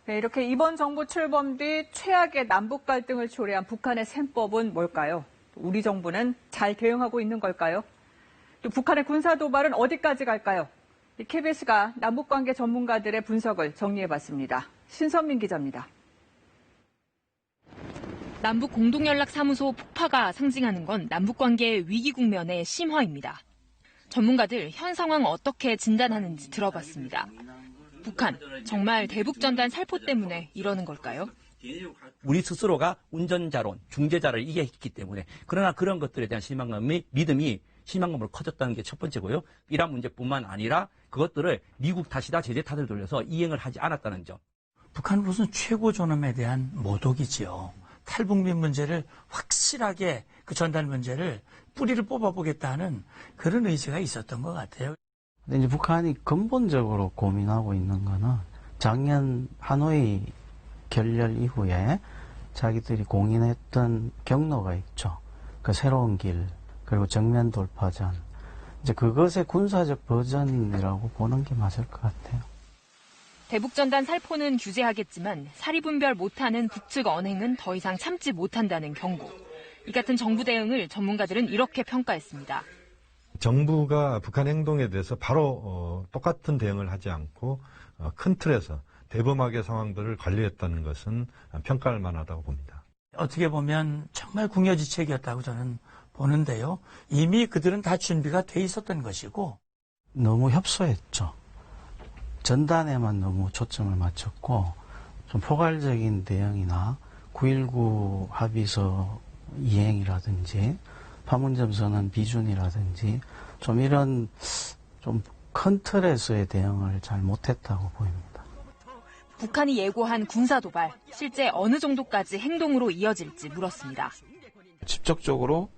네, 이렇게 이번 정부 출범 뒤 최악의 남북 갈등을 초래한 북한의 셈법은 뭘까요? 우리 정부는 잘 대응하고 있는 걸까요? 또 북한의 군사 도발은 어디까지 갈까요? KBS가 남북관계 전문가들의 분석을 정리해봤습니다. 신선민 기자입니다. 남북 공동연락사무소 폭파가 상징하는 건 남북관계의 위기 국면의 심화입니다. 전문가들 현 상황 어떻게 진단하는지 들어봤습니다. 북한, 정말 대북전단 살포 때문에 이러는 걸까요? 우리 스스로가 운전자론, 중재자를 이겨했기 때문에 그러나 그런 것들에 대한 실망감으로 커졌다는 게 첫 번째고요. 이란 문제뿐만 아니라 그것들을 미국 탓이다 제재 탓을 돌려서 이행을 하지 않았다는 점. 북한으로서는 최고 존엄에 대한 모독이지요. 탈북민 문제를 확실하게 그 전달 문제를 뿌리를 뽑아보겠다는 그런 의지가 있었던 것 같아요. 근데 이제 북한이 근본적으로 고민하고 있는 거는 작년 하노이 결렬 이후에 자기들이 공인했던 경로가 있죠. 그 새로운 길, 그리고 정면 돌파전. 이제 그것의 군사적 버전이라고 보는 게 맞을 것 같아요. 대북전단 살포는 규제하겠지만 사리분별 못하는 북측 언행은 더 이상 참지 못한다는 경고. 이 같은 정부 대응을 전문가들은 이렇게 평가했습니다. 정부가 북한 행동에 대해서 바로 똑같은 대응을 하지 않고 큰 틀에서 대범하게 상황들을 관리했다는 것은 평가할 만하다고 봅니다. 어떻게 보면 정말 궁여지책이었다고 저는 보는데요. 이미 그들은 다 준비가 돼 있었던 것이고. 너무 협소했죠. 전단에만 너무 초점을 맞췄고 좀 포괄적인 대응이나 9.19 합의서 이행이라든지 판문점 선언 비준이라든지 좀 이런 좀 큰 틀에서의 대응을 잘 못했다고 보입니다. 북한이 예고한 군사 도발, 실제 어느 정도까지 행동으로 이어질지 물었습니다. 직접적으로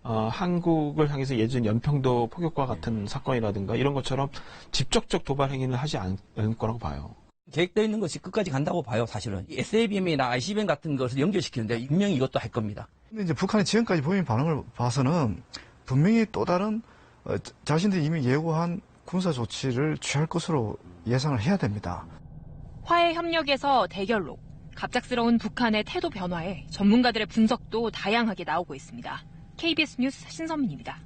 한국을 향해서 예전 연평도 포격과 같은 사건이라든가 이런 것처럼 직접적 도발 행위는 하지 않을 거라고 봐요. 계획되어 있는 것이 끝까지 간다고 봐요, 사실은. SABM이나 ICBM 같은 것을 연결시키는데 분명히 이것도 할 겁니다. 근데 이제 북한이 지금까지 보인 반응을 봐서는 분명히 또 다른 자신들이 이미 예고한 군사 조치를 취할 것으로 예상을 해야 됩니다. 화해 협력에서 대결로 갑작스러운 북한의 태도 변화에 전문가들의 분석도 다양하게 나오고 있습니다. KBS 뉴스 신선민입니다.